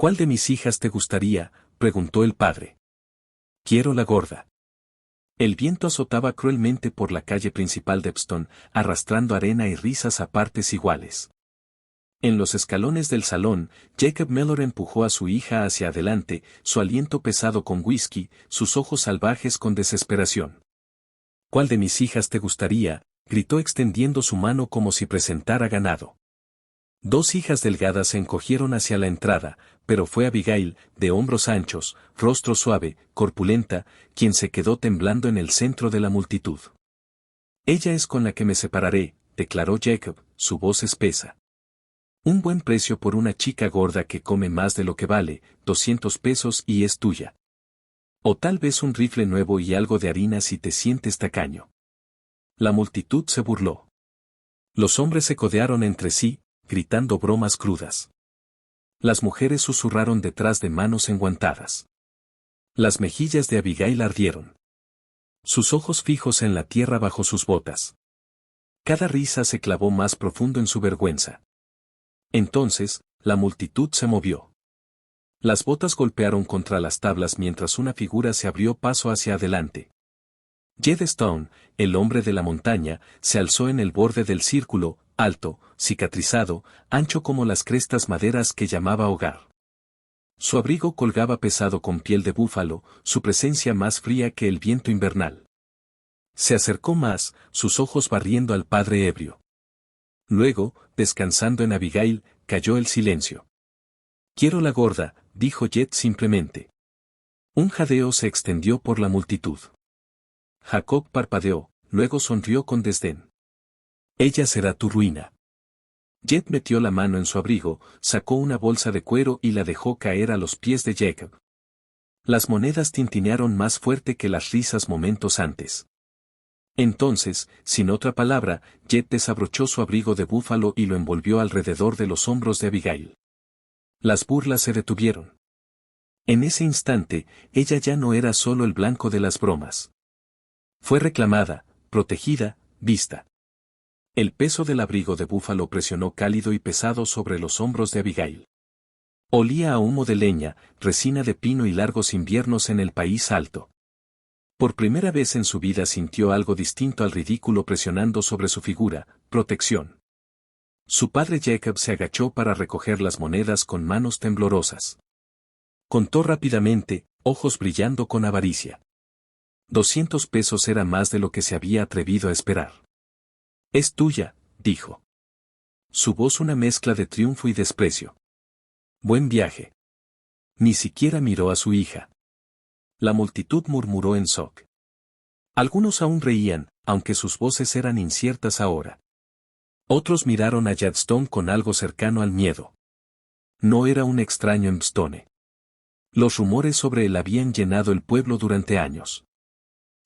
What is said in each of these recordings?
¿Cuál de mis hijas te gustaría?, preguntó el padre. Quiero la gorda. El viento azotaba cruelmente por la calle principal de Epsom, arrastrando arena y risas a partes iguales. En los escalones del salón, Jacob Mellor empujó a su hija hacia adelante, su aliento pesado con whisky, sus ojos salvajes con desesperación. ¿Cuál de mis hijas te gustaría?, gritó extendiendo su mano como si presentara ganado. Dos hijas delgadas se encogieron hacia la entrada, pero fue Abigail, de hombros anchos, rostro suave, corpulenta, quien se quedó temblando en el centro de la multitud. Ella es con la que me separaré, declaró Jacob, su voz espesa. Un buen precio por una chica gorda que come más de lo que vale, 200 pesos y es tuya. O tal vez un rifle nuevo y algo de harina si te sientes tacaño. La multitud se burló. Los hombres se codearon entre sí, gritando bromas crudas. Las mujeres susurraron detrás de manos enguantadas. Las mejillas de Abigail ardieron. Sus ojos fijos en la tierra bajo sus botas. Cada risa se clavó más profundo en su vergüenza. Entonces, la multitud se movió. Las botas golpearon contra las tablas mientras una figura se abrió paso hacia adelante. Jed Stone, el hombre de la montaña, se alzó en el borde del círculo, alto, cicatrizado, ancho como las crestas maderas que llamaba hogar. Su abrigo colgaba pesado con piel de búfalo, su presencia más fría que el viento invernal. Se acercó más, sus ojos barriendo al padre ebrio. Luego, descansando en Abigail, cayó el silencio. Quiero la gorda, dijo Jed simplemente. Un jadeo se extendió por la multitud. Jacob parpadeó, luego sonrió con desdén. Ella será tu ruina. Jed metió la mano en su abrigo, sacó una bolsa de cuero y la dejó caer a los pies de Jacob. Las monedas tintinearon más fuerte que las risas momentos antes. Entonces, sin otra palabra, Jed desabrochó su abrigo de búfalo y lo envolvió alrededor de los hombros de Abigail. Las burlas se detuvieron. En ese instante, ella ya no era solo el blanco de las bromas. Fue reclamada, protegida, vista. El peso del abrigo de búfalo presionó cálido y pesado sobre los hombros de Abigail. Olía a humo de leña, resina de pino y largos inviernos en el país alto. Por primera vez en su vida sintió algo distinto al ridículo presionando sobre su figura, protección. Su padre Jacob se agachó para recoger las monedas con manos temblorosas. Contó rápidamente, ojos brillando con avaricia. 200 pesos era más de lo que se había atrevido a esperar. Es tuya, dijo. Su voz una mezcla de triunfo y desprecio. Buen viaje. Ni siquiera miró a su hija. La multitud murmuró en shock. Algunos aún reían, aunque sus voces eran inciertas ahora. Otros miraron a Jed Stone con algo cercano al miedo. No era un extraño en Stone. Los rumores sobre él habían llenado el pueblo durante años.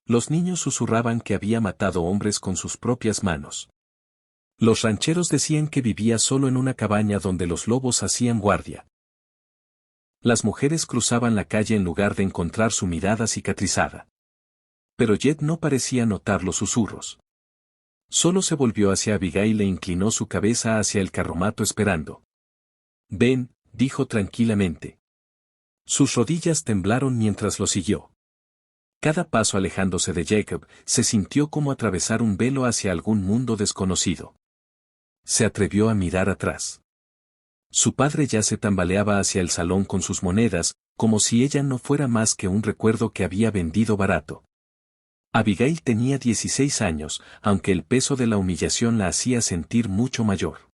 Los niños susurraban que había matado hombres con sus propias manos. Los rancheros decían que vivía solo en una cabaña donde los lobos hacían guardia. Las mujeres cruzaban la calle en lugar de encontrar su mirada cicatrizada. Pero Jed no parecía notar los susurros. Solo se volvió hacia Abigail e inclinó su cabeza hacia el carromato esperando. Ven, dijo tranquilamente. Sus rodillas temblaron mientras lo siguió. Cada paso alejándose de Jacob, se sintió como atravesar un velo hacia algún mundo desconocido. Se atrevió a mirar atrás. Su padre ya se tambaleaba hacia el salón con sus monedas, como si ella no fuera más que un recuerdo que había vendido barato. Abigail tenía 16 años, aunque el peso de la humillación la hacía sentir mucho mayor.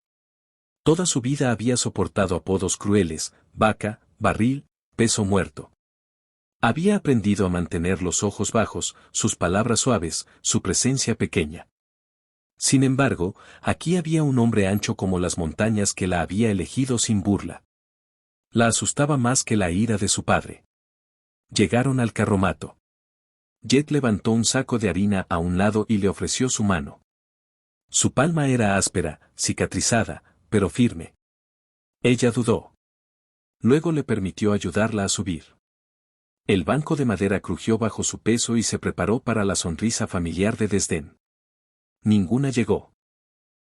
Toda su vida había soportado apodos crueles, vaca, barril, peso muerto. Había aprendido a mantener los ojos bajos, sus palabras suaves, su presencia pequeña. Sin embargo, aquí había un hombre ancho como las montañas que la había elegido sin burla. La asustaba más que la ira de su padre. Llegaron al carromato. Jed levantó un saco de harina a un lado y le ofreció su mano. Su palma era áspera, cicatrizada, pero firme. Ella dudó. Luego le permitió ayudarla a subir. El banco de madera crujió bajo su peso y se preparó para la sonrisa familiar de desdén. Ninguna llegó.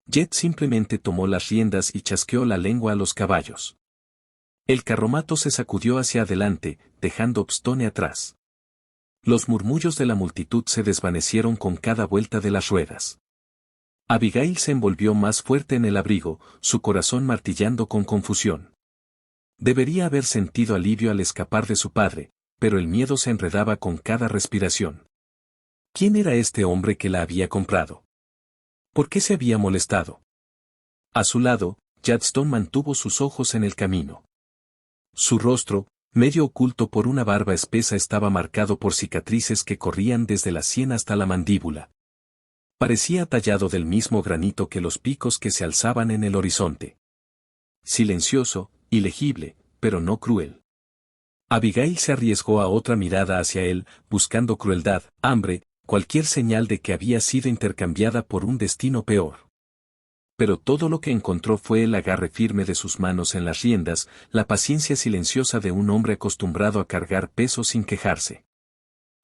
Jed simplemente tomó las riendas y chasqueó la lengua a los caballos. El carromato se sacudió hacia adelante, dejando Opstone atrás. Los murmullos de la multitud se desvanecieron con cada vuelta de las ruedas. Abigail se envolvió más fuerte en el abrigo, su corazón martillando con confusión. Debería haber sentido alivio al escapar de su padre, pero el miedo se enredaba con cada respiración. ¿Quién era este hombre que la había comprado? ¿Por qué se había molestado? A su lado, Jadstone mantuvo sus ojos en el camino. Su rostro, medio oculto por una barba espesa, estaba marcado por cicatrices que corrían desde la sien hasta la mandíbula. Parecía tallado del mismo granito que los picos que se alzaban en el horizonte. Silencioso, ilegible, pero no cruel. Abigail se arriesgó a otra mirada hacia él, buscando crueldad, hambre, cualquier señal de que había sido intercambiada por un destino peor. Pero todo lo que encontró fue el agarre firme de sus manos en las riendas, la paciencia silenciosa de un hombre acostumbrado a cargar peso sin quejarse.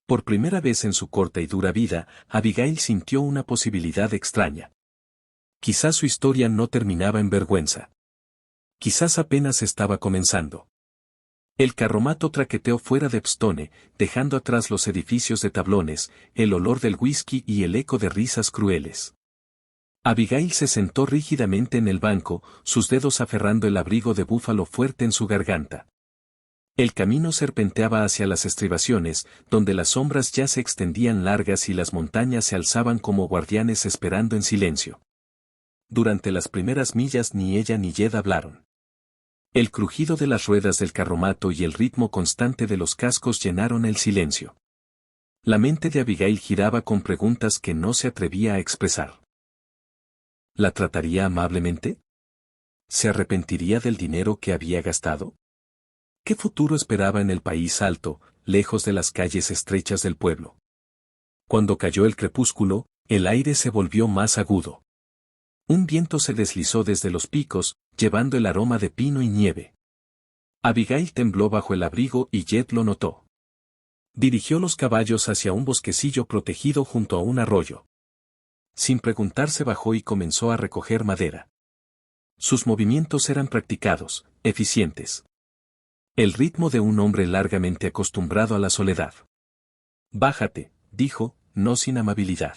Por primera vez en su corta y dura vida, Abigail sintió una posibilidad extraña. Quizás su historia no terminaba en vergüenza. Quizás apenas estaba comenzando. El carromato traqueteó fuera de Opstone, dejando atrás los edificios de tablones, el olor del whisky y el eco de risas crueles. Abigail se sentó rígidamente en el banco, sus dedos aferrando el abrigo de búfalo fuerte en su garganta. El camino serpenteaba hacia las estribaciones, donde las sombras ya se extendían largas y las montañas se alzaban como guardianes esperando en silencio. Durante las primeras millas ni ella ni Jed hablaron. El crujido de las ruedas del carromato y el ritmo constante de los cascos llenaron el silencio. La mente de Abigail giraba con preguntas que no se atrevía a expresar. ¿La trataría amablemente? ¿Se arrepentiría del dinero que había gastado? ¿Qué futuro esperaba en el país alto, lejos de las calles estrechas del pueblo? Cuando cayó el crepúsculo, el aire se volvió más agudo. Un viento se deslizó desde los picos, llevando el aroma de pino y nieve. Abigail tembló bajo el abrigo y Jed lo notó. Dirigió los caballos hacia un bosquecillo protegido junto a un arroyo. Sin preguntarse bajó y comenzó a recoger madera. Sus movimientos eran practicados, eficientes. El ritmo de un hombre largamente acostumbrado a la soledad. «Bájate», dijo, no sin amabilidad.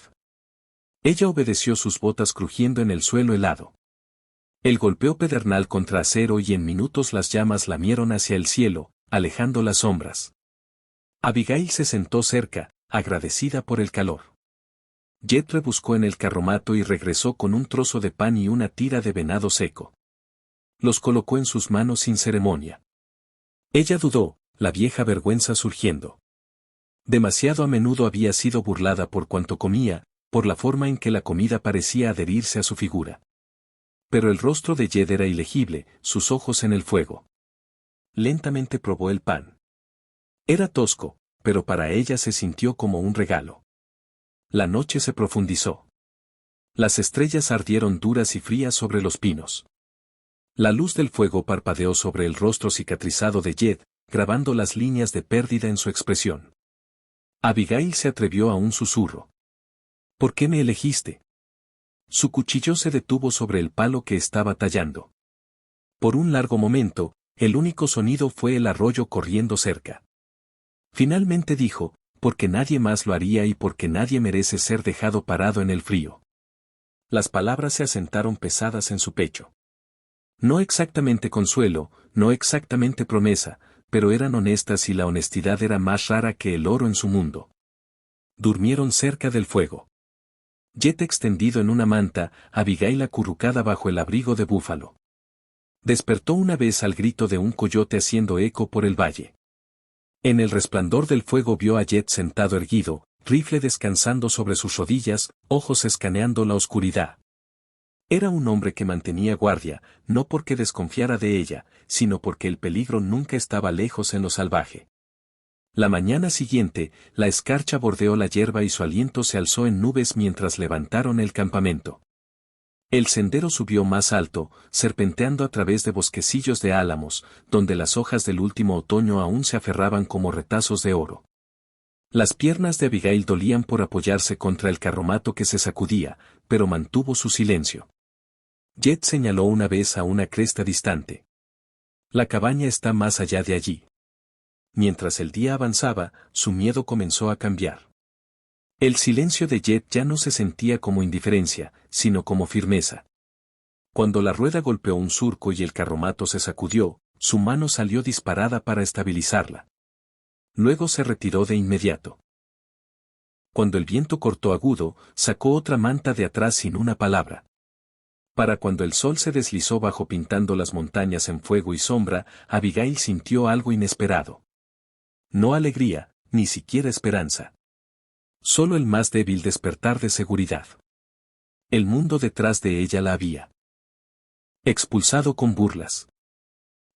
Ella obedeció, sus botas crujiendo en el suelo helado. El golpeó pedernal contra acero y en minutos las llamas lamieron hacia el cielo, alejando las sombras. Abigail se sentó cerca, agradecida por el calor. Jed rebuscó en el carromato y regresó con un trozo de pan y una tira de venado seco. Los colocó en sus manos sin ceremonia. Ella dudó, la vieja vergüenza surgiendo. Demasiado a menudo había sido burlada por cuanto comía, por la forma en que la comida parecía adherirse a su figura. Pero el rostro de Jed era ilegible, sus ojos en el fuego. Lentamente probó el pan. Era tosco, pero para ella se sintió como un regalo. La noche se profundizó. Las estrellas ardieron duras y frías sobre los pinos. La luz del fuego parpadeó sobre el rostro cicatrizado de Jed, grabando las líneas de pérdida en su expresión. Abigail se atrevió a un susurro. «¿Por qué me elegiste?» Su cuchillo se detuvo sobre el palo que estaba tallando. Por un largo momento, el único sonido fue el arroyo corriendo cerca. Finalmente dijo, «porque nadie más lo haría y porque nadie merece ser dejado parado en el frío». Las palabras se asentaron pesadas en su pecho. No exactamente consuelo, no exactamente promesa, pero eran honestas y la honestidad era más rara que el oro en su mundo. Durmieron cerca del fuego. Jed extendido en una manta, Abigail acurrucada bajo el abrigo de búfalo. Despertó una vez al grito de un coyote haciendo eco por el valle. En el resplandor del fuego vio a Jed sentado erguido, rifle descansando sobre sus rodillas, ojos escaneando la oscuridad. Era un hombre que mantenía guardia, no porque desconfiara de ella, sino porque el peligro nunca estaba lejos en lo salvaje. La mañana siguiente, la escarcha bordeó la hierba y su aliento se alzó en nubes mientras levantaron el campamento. El sendero subió más alto, serpenteando a través de bosquecillos de álamos, donde las hojas del último otoño aún se aferraban como retazos de oro. Las piernas de Abigail dolían por apoyarse contra el carromato que se sacudía, pero mantuvo su silencio. Jed señaló una vez a una cresta distante. La cabaña está más allá de allí. Mientras el día avanzaba, su miedo comenzó a cambiar. El silencio de Jet ya no se sentía como indiferencia, sino como firmeza. Cuando la rueda golpeó un surco y el carromato se sacudió, su mano salió disparada para estabilizarla. Luego se retiró de inmediato. Cuando el viento cortó agudo, sacó otra manta de atrás sin una palabra. Para cuando el sol se deslizó bajo pintando las montañas en fuego y sombra, Abigail sintió algo inesperado. No alegría, ni siquiera esperanza. Solo el más débil despertar de seguridad. El mundo detrás de ella la había expulsado con burlas.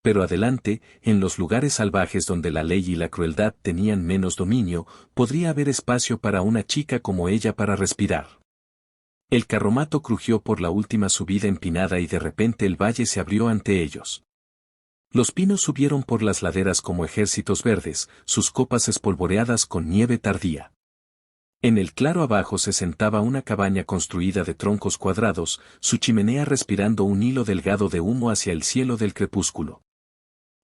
Pero adelante, en los lugares salvajes donde la ley y la crueldad tenían menos dominio, podría haber espacio para una chica como ella para respirar. El carromato crujió por la última subida empinada y de repente el valle se abrió ante ellos. Los pinos subieron por las laderas como ejércitos verdes, sus copas espolvoreadas con nieve tardía. En el claro abajo se sentaba una cabaña construida de troncos cuadrados, su chimenea respirando un hilo delgado de humo hacia el cielo del crepúsculo.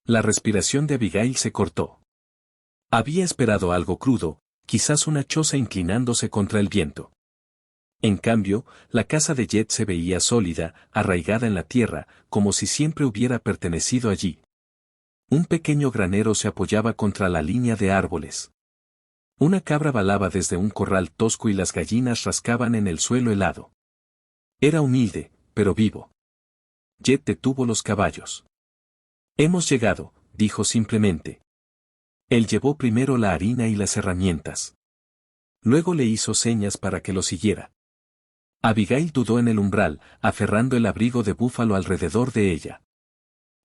La respiración de Abigail se cortó. Había esperado algo crudo, quizás una choza inclinándose contra el viento. En cambio, la casa de Jet se veía sólida, arraigada en la tierra, como si siempre hubiera pertenecido allí. Un pequeño granero se apoyaba contra la línea de árboles. Una cabra balaba desde un corral tosco y las gallinas rascaban en el suelo helado. Era humilde, pero vivo. Jet detuvo los caballos. Hemos llegado, dijo simplemente. Él llevó primero la harina y las herramientas. Luego le hizo señas para que lo siguiera. Abigail dudó en el umbral, aferrando el abrigo de búfalo alrededor de ella.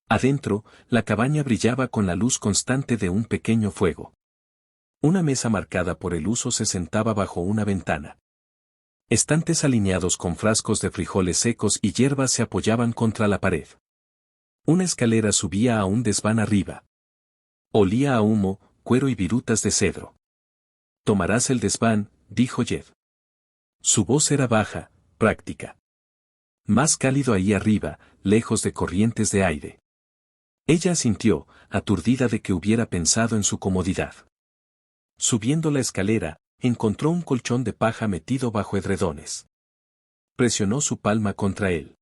Adentro, la cabaña brillaba con la luz constante de un pequeño fuego. Una mesa marcada por el uso se sentaba bajo una ventana. Estantes alineados con frascos de frijoles secos y hierbas se apoyaban contra la pared. Una escalera subía a un desván arriba. Olía a humo, cuero y virutas de cedro. «Tomarás el desván», dijo Jed. Su voz era baja, práctica. Más cálido ahí arriba, lejos de corrientes de aire. Ella asintió, aturdida de que hubiera pensado en su comodidad. Subiendo la escalera, encontró un colchón de paja metido bajo edredones. Presionó su palma contra él.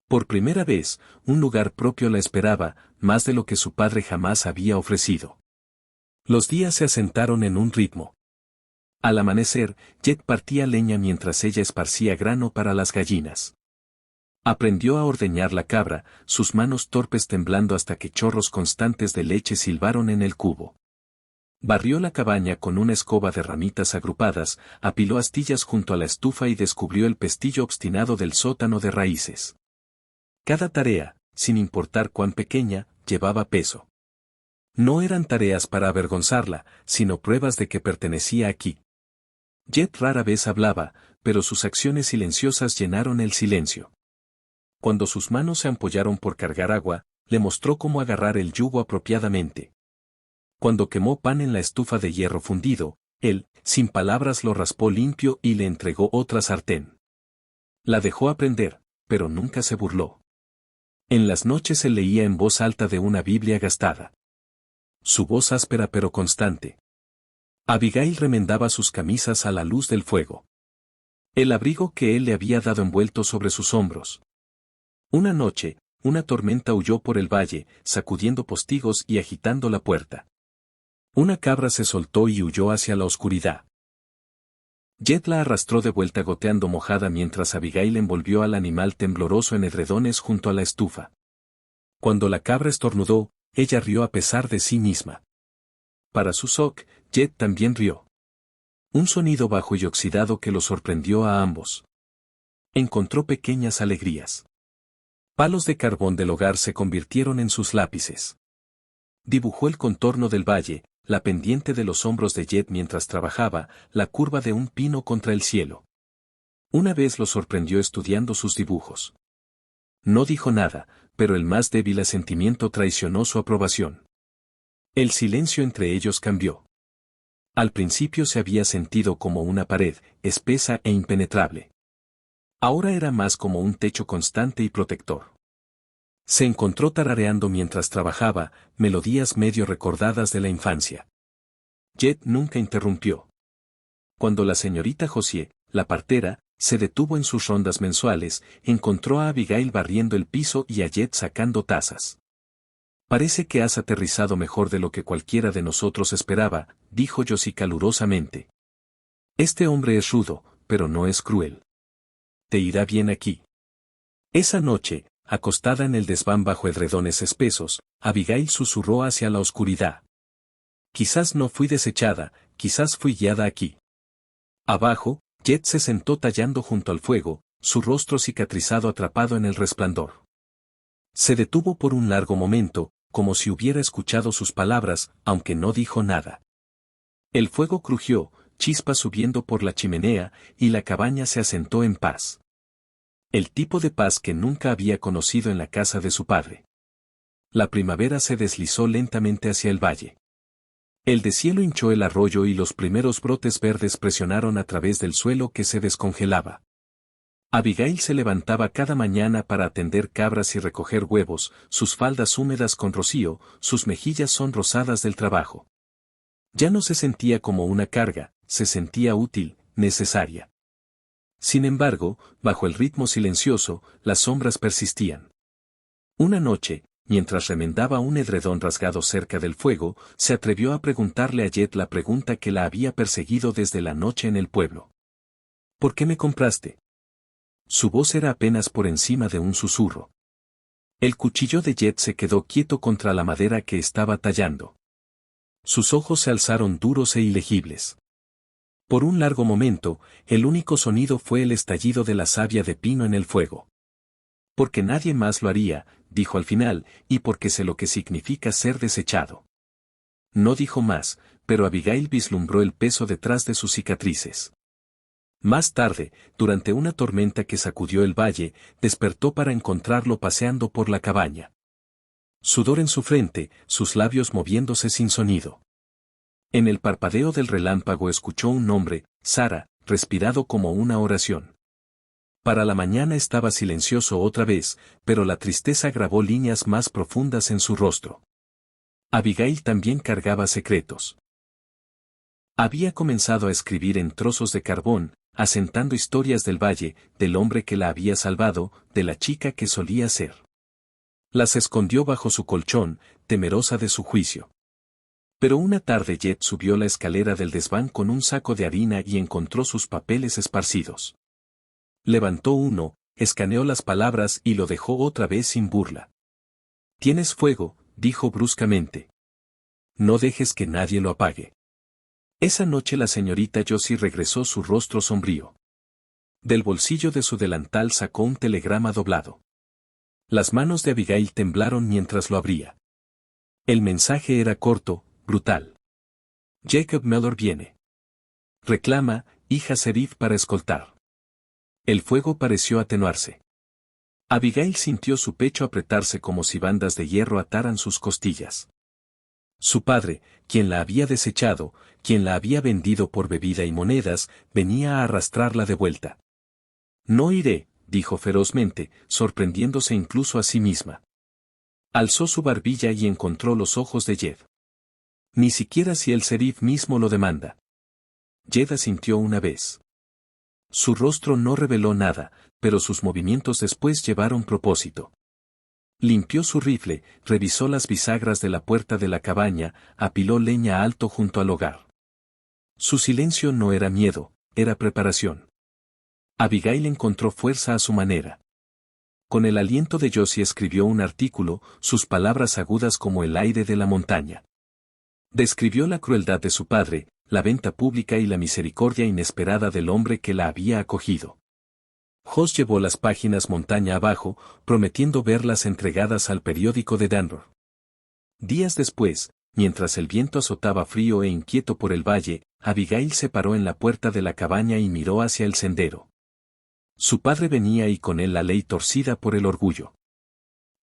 Por primera vez, un lugar propio la esperaba, más de lo que su padre jamás había ofrecido. Los días se asentaron en un ritmo. Al amanecer, Jet partía leña mientras ella esparcía grano para las gallinas. Aprendió a ordeñar la cabra, sus manos torpes temblando hasta que chorros constantes de leche silbaron en el cubo. Barrió la cabaña con una escoba de ramitas agrupadas, apiló astillas junto a la estufa y descubrió el pestillo obstinado del sótano de raíces. Cada tarea, sin importar cuán pequeña, llevaba peso. No eran tareas para avergonzarla, sino pruebas de que pertenecía aquí. Jet rara vez hablaba, pero sus acciones silenciosas llenaron el silencio. Cuando sus manos se ampollaron por cargar agua, le mostró cómo agarrar el yugo apropiadamente. Cuando quemó pan en la estufa de hierro fundido, él, sin palabras lo raspó limpio y le entregó otra sartén. La dejó aprender, pero nunca se burló. En las noches se leía en voz alta de una Biblia gastada. Su voz áspera pero constante. Abigail remendaba sus camisas a la luz del fuego. El abrigo que él le había dado envuelto sobre sus hombros. Una noche, una tormenta huyó por el valle, sacudiendo postigos y agitando la puerta. Una cabra se soltó y huyó hacia la oscuridad. Jet la arrastró de vuelta goteando mojada mientras Abigail envolvió al animal tembloroso en edredones junto a la estufa. Cuando la cabra estornudó, ella rió a pesar de sí misma. Para su shock, Jet también rió. Un sonido bajo y oxidado que lo sorprendió a ambos. Encontró pequeñas alegrías. Palos de carbón del hogar se convirtieron en sus lápices. Dibujó el contorno del valle, la pendiente de los hombros de Jet mientras trabajaba, la curva de un pino contra el cielo. Una vez lo sorprendió estudiando sus dibujos. No dijo nada, pero el más débil asentimiento traicionó su aprobación. El silencio entre ellos cambió. Al principio se había sentido como una pared, espesa e impenetrable. Ahora era más como un techo constante y protector. Se encontró tarareando mientras trabajaba, melodías medio recordadas de la infancia. Jet nunca interrumpió. Cuando la señorita Josier, la partera, se detuvo en sus rondas mensuales, encontró a Abigail barriendo el piso y a Jet sacando tazas. Parece que has aterrizado mejor de lo que cualquiera de nosotros esperaba, dijo Josie calurosamente. Este hombre es rudo, pero no es cruel. Te irá bien aquí. Esa noche, acostada en el desván bajo edredones espesos, Abigail susurró hacia la oscuridad. Quizás no fui desechada, quizás fui guiada aquí. Abajo, Jet se sentó tallando junto al fuego, su rostro cicatrizado atrapado en el resplandor. Se detuvo por un largo momento, como si hubiera escuchado sus palabras, aunque no dijo nada. El fuego crujió, chispas subiendo por la chimenea, y la cabaña se asentó en paz. El tipo de paz que nunca había conocido en la casa de su padre. La primavera se deslizó lentamente hacia el valle. El deshielo hinchó el arroyo y los primeros brotes verdes presionaron a través del suelo que se descongelaba. Abigail se levantaba cada mañana para atender cabras y recoger huevos, sus faldas húmedas con rocío, sus mejillas sonrosadas del trabajo. Ya no se sentía como una carga, se sentía útil, necesaria. Sin embargo, bajo el ritmo silencioso, las sombras persistían. Una noche, mientras remendaba un edredón rasgado cerca del fuego, se atrevió a preguntarle a Jet la pregunta que la había perseguido desde la noche en el pueblo. ¿Por qué me compraste? Su voz era apenas por encima de un susurro. El cuchillo de Jet se quedó quieto contra la madera que estaba tallando. Sus ojos se alzaron duros e ilegibles. Por un largo momento, el único sonido fue el estallido de la savia de pino en el fuego. Porque nadie más lo haría, dijo al final, y porque sé lo que significa ser desechado. No dijo más, pero Abigail vislumbró el peso detrás de sus cicatrices. Más tarde, durante una tormenta que sacudió el valle, despertó para encontrarlo paseando por la cabaña. Sudor en su frente, sus labios moviéndose sin sonido. En el parpadeo del relámpago escuchó un nombre, Sara, respirado como una oración. Para la mañana estaba silencioso otra vez, pero la tristeza grabó líneas más profundas en su rostro. Abigail también cargaba secretos. Había comenzado a escribir en trozos de carbón, asentando historias del valle, del hombre que la había salvado, de la chica que solía ser. Las escondió bajo su colchón, temerosa de su juicio. Pero una tarde Jet subió la escalera del desván con un saco de harina y encontró sus papeles esparcidos. Levantó uno, escaneó las palabras y lo dejó otra vez sin burla. «Tienes fuego», dijo bruscamente. «No dejes que nadie lo apague». Esa noche la señorita Josie regresó su rostro sombrío. Del bolsillo de su delantal sacó un telegrama doblado. Las manos de Abigail temblaron mientras lo abría. El mensaje era corto, brutal. Jacob Mellor viene. Reclama, hija Serif para escoltar. El fuego pareció atenuarse. Abigail sintió su pecho apretarse como si bandas de hierro ataran sus costillas. Su padre, quien la había desechado, quien la había vendido por bebida y monedas, venía a arrastrarla de vuelta. «No iré», dijo ferozmente, sorprendiéndose incluso a sí misma. Alzó su barbilla y encontró los ojos de Jed. «Ni siquiera si el Serif mismo lo demanda». Jed asintió una vez. Su rostro no reveló nada, pero sus movimientos después llevaron propósito. Limpió su rifle, revisó las bisagras de la puerta de la cabaña, apiló leña alto junto al hogar. Su silencio no era miedo, era preparación. Abigail encontró fuerza a su manera. Con el aliento de Josie escribió un artículo, sus palabras agudas como el aire de la montaña. Describió la crueldad de su padre, la venta pública y la misericordia inesperada del hombre que la había acogido. Jos llevó las páginas montaña abajo, prometiendo verlas entregadas al periódico de Danrock. Días después, mientras el viento azotaba frío e inquieto por el valle, Abigail se paró en la puerta de la cabaña y miró hacia el sendero. Su padre venía y con él la ley torcida por el orgullo.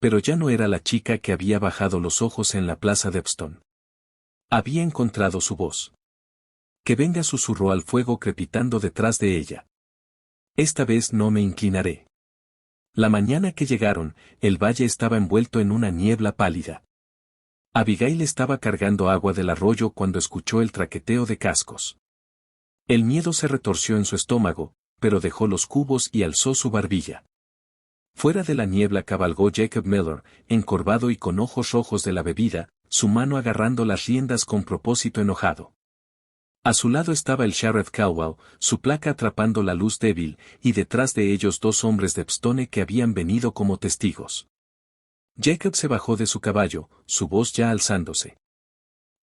Pero ya no era la chica que había bajado los ojos en la plaza de Epstone. Había encontrado su voz. «Que venga», susurró al fuego crepitando detrás de ella. «Esta vez no me inclinaré». La mañana que llegaron, el valle estaba envuelto en una niebla pálida. Abigail estaba cargando agua del arroyo cuando escuchó el traqueteo de cascos. El miedo se retorció en su estómago, pero dejó los cubos y alzó su barbilla. Fuera de la niebla cabalgó Jacob Miller, encorvado y con ojos rojos de la bebida, su mano agarrando las riendas con propósito enojado. A su lado estaba el sheriff Caldwell, su placa atrapando la luz débil, y detrás de ellos dos hombres de Epstone que habían venido como testigos. Jacob se bajó de su caballo, su voz ya alzándose.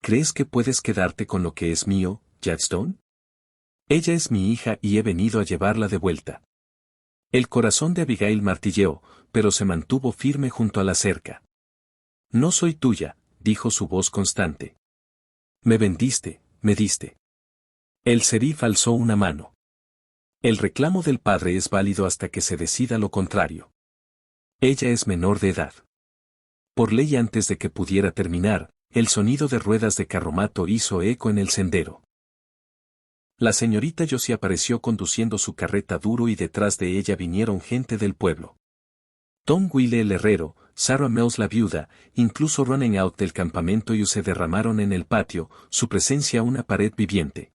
¿Crees que puedes quedarte con lo que es mío, Gladstone? Ella es mi hija y he venido a llevarla de vuelta. El corazón de Abigail martilleó, pero se mantuvo firme junto a la cerca. No soy tuya, dijo su voz constante. Me vendiste, me diste. El sheriff alzó una mano. El reclamo del padre es válido hasta que se decida lo contrario. Ella es menor de edad. Por ley, antes de que pudiera terminar, el sonido de ruedas de carromato hizo eco en el sendero. La señorita Josie apareció conduciendo su carreta duro y detrás de ella vinieron gente del pueblo. Tom Wille el herrero, Sarah Mills la viuda, incluso Running Out del campamento y se derramaron en el patio, su presencia una pared viviente.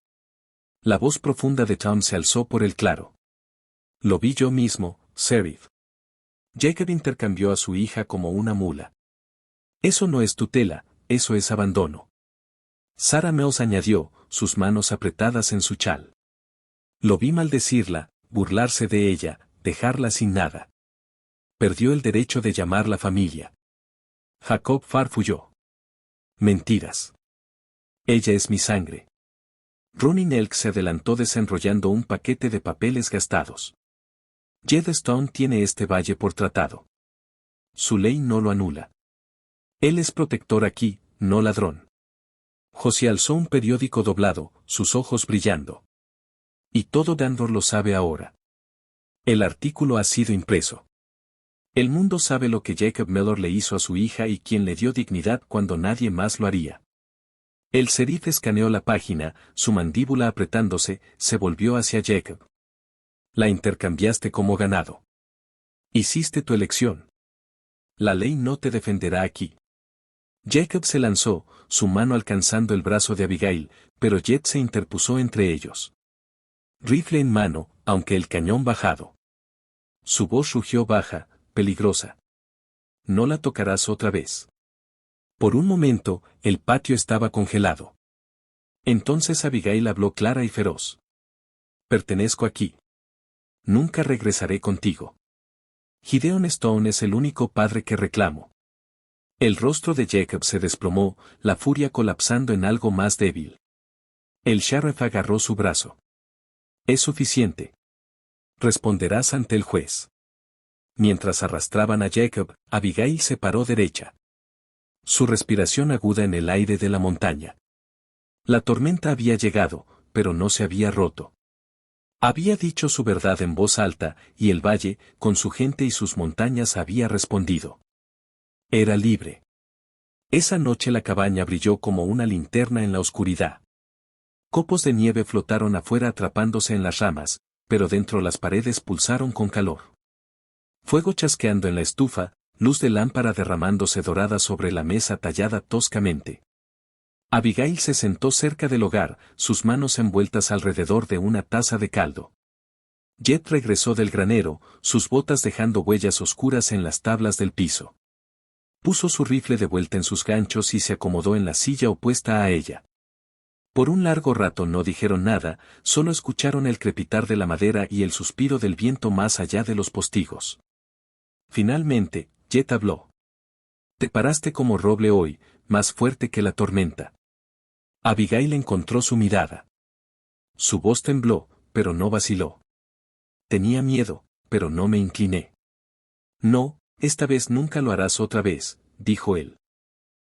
La voz profunda de Tom se alzó por el claro. Lo vi yo mismo, sheriff. Jacob intercambió a su hija como una mula. Eso no es tutela, eso es abandono. Sarah Mills añadió, sus manos apretadas en su chal. Lo vi maldecirla, burlarse de ella, dejarla sin nada. Perdió el derecho de llamarla familia. Jacob farfulló. Mentiras. Ella es mi sangre. Running Elk se adelantó desenrollando un paquete de papeles gastados. Gladstone tiene este valle por tratado. Su ley no lo anula. Él es protector aquí, no ladrón. Josie alzó un periódico doblado, sus ojos brillando. Y todo Dandor lo sabe ahora. El artículo ha sido impreso. El mundo sabe lo que Jacob Miller le hizo a su hija y quien le dio dignidad cuando nadie más lo haría. El sheriff escaneó la página, su mandíbula apretándose, se volvió hacia Jacob. La intercambiaste como ganado. Hiciste tu elección. La ley no te defenderá aquí. Jacob se lanzó, su mano alcanzando el brazo de Abigail, pero Jet se interpuso entre ellos. Rifle en mano, aunque el cañón bajado. Su voz rugió baja, peligrosa. No la tocarás otra vez. Por un momento, el patio estaba congelado. Entonces Abigail habló clara y feroz. Pertenezco aquí. Nunca regresaré contigo. Gideon Stone es el único padre que reclamo. El rostro de Jacob se desplomó, la furia colapsando en algo más débil. El sheriff agarró su brazo. Es suficiente. Responderás ante el juez. Mientras arrastraban a Jacob, Abigail se paró derecha. Su respiración aguda en el aire de la montaña. La tormenta había llegado, pero no se había roto. Había dicho su verdad en voz alta, y el valle, con su gente y sus montañas, había respondido. Era libre. Esa noche la cabaña brilló como una linterna en la oscuridad. Copos de nieve flotaron afuera atrapándose en las ramas, pero dentro las paredes pulsaron con calor. Fuego chasqueando en la estufa, luz de lámpara derramándose dorada sobre la mesa tallada toscamente. Abigail se sentó cerca del hogar, sus manos envueltas alrededor de una taza de caldo. Jet regresó del granero, sus botas dejando huellas oscuras en las tablas del piso. Puso su rifle de vuelta en sus ganchos y se acomodó en la silla opuesta a ella. Por un largo rato no dijeron nada, solo escucharon el crepitar de la madera y el suspiro del viento más allá de los postigos. Finalmente, Jet habló. Te paraste como roble hoy, más fuerte que la tormenta. Abigail encontró su mirada. Su voz tembló, pero no vaciló. Tenía miedo, pero no me incliné. No, esta vez nunca lo harás otra vez, dijo él.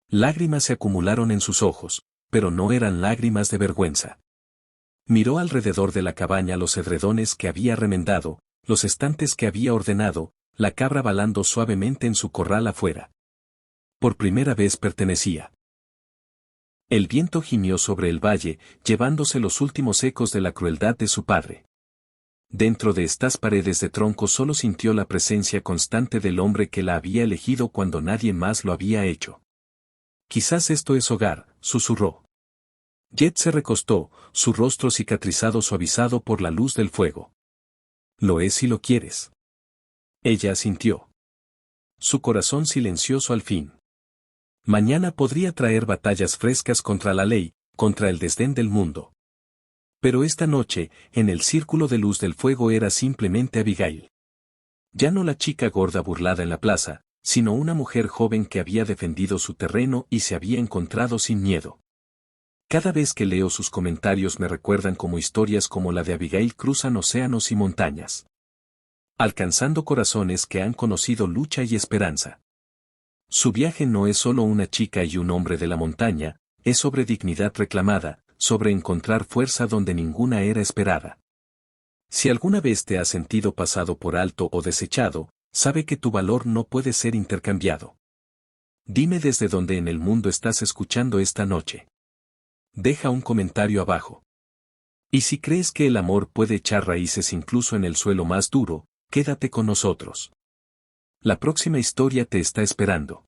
Lágrimas se acumularon en sus ojos, pero no eran lágrimas de vergüenza. Miró alrededor de la cabaña los edredones que había remendado, los estantes que había ordenado, la cabra balando suavemente en su corral afuera. Por primera vez pertenecía. El viento gimió sobre el valle, llevándose los últimos ecos de la crueldad de su padre. Dentro de estas paredes de tronco solo sintió la presencia constante del hombre que la había elegido cuando nadie más lo había hecho. Quizás esto es hogar, susurró. Jet se recostó, su rostro cicatrizado suavizado por la luz del fuego. Lo es si lo quieres. Ella asintió. Su corazón silencioso al fin. Mañana podría traer batallas frescas contra la ley, contra el desdén del mundo. Pero esta noche, en el círculo de luz del fuego era simplemente Abigail. Ya no la chica gorda burlada en la plaza, sino una mujer joven que había defendido su terreno y se había encontrado sin miedo. Cada vez que leo sus comentarios me recuerdan cómo historias como la de Abigail cruzan océanos y montañas, alcanzando corazones que han conocido lucha y esperanza. Su viaje no es solo una chica y un hombre de la montaña, es sobre dignidad reclamada, sobre encontrar fuerza donde ninguna era esperada. Si alguna vez te has sentido pasado por alto o desechado, sabe que tu valor no puede ser intercambiado. Dime desde dónde en el mundo estás escuchando esta noche. Deja un comentario abajo. Y si crees que el amor puede echar raíces incluso en el suelo más duro, quédate con nosotros. La próxima historia te está esperando.